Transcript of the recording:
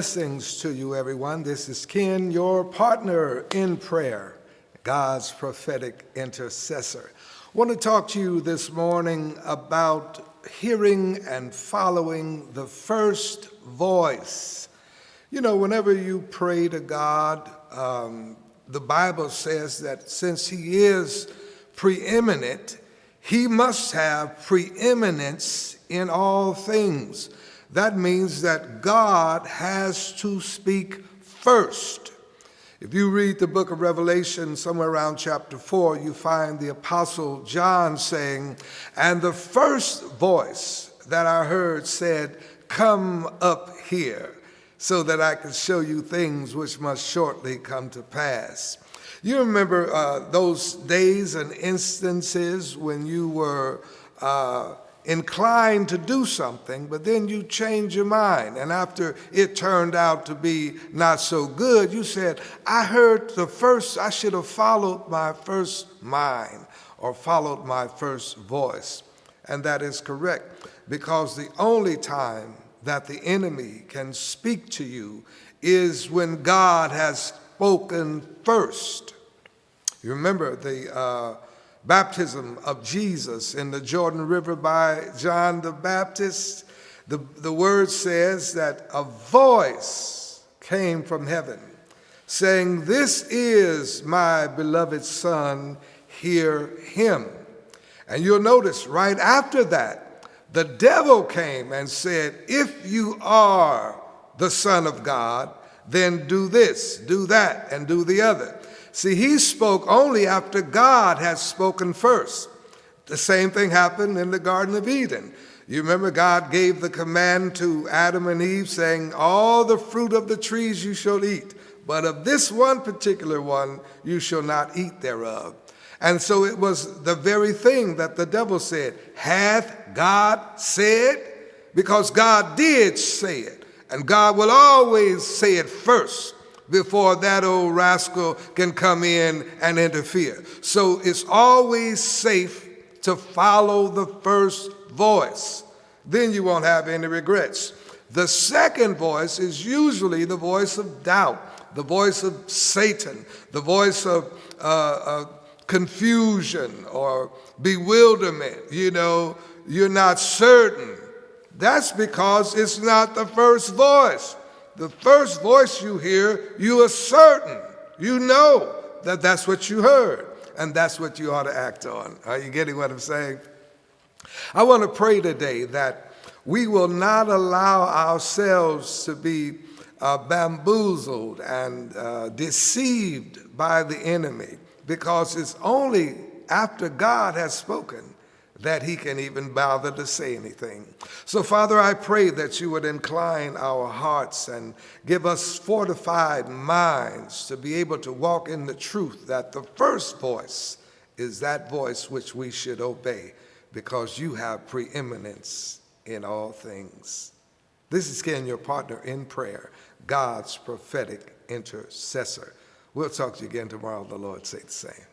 Blessings to you, everyone. This is Ken, your partner in prayer, God's prophetic intercessor. I want to talk to you this morning about hearing and following the first voice. You know, whenever you pray to God, the Bible says that since He is preeminent, He must have preeminence in all things. That means that God has to speak first. If you read the book of Revelation, somewhere around chapter 4, you find the Apostle John saying, "And the first voice that I heard said, 'Come up here, so that I can show you things which must shortly come to pass.'" You remember those days and instances when you were inclined to do something, but then you change your mind. And after it turned out to be not so good, you said, I should have followed my first mind or followed my first voice. And that is correct, because the only time that the enemy can speak to you is when God has spoken first. You remember the baptism of Jesus in the Jordan River by John the Baptist. The word says that a voice came from heaven saying, "This is my beloved Son, hear him." And you'll notice right after that, the devil came and said, "If you are the Son of God, then do this, do that, and do the other." See, he spoke only after God had spoken first. The same thing happened in the Garden of Eden. You remember God gave the command to Adam and Eve saying, "All the fruit of the trees you shall eat, but of this one particular one you shall not eat thereof." And so it was the very thing that the devil said, "Hath God said?" Because God did say it, and God will always say it first before that old rascal can come in and interfere. So it's always safe to follow the first voice. Then you won't have any regrets. The second voice is usually the voice of doubt, the voice of Satan, the voice of confusion or bewilderment. You know, you're not certain. That's because it's not the first voice. The first voice you hear, you are certain. You know that that's what you heard, and that's what you ought to act on. Are you getting what I'm saying? I want to pray today that we will not allow ourselves to be bamboozled and deceived by the enemy, because it's only after God has spoken that he can even bother to say anything. So, Father, I pray that you would incline our hearts and give us fortified minds to be able to walk in the truth that the first voice is that voice which we should obey, because you have preeminence in all things. This is Ken, your partner in prayer, God's prophetic intercessor. We'll talk to you again tomorrow. The Lord say the same.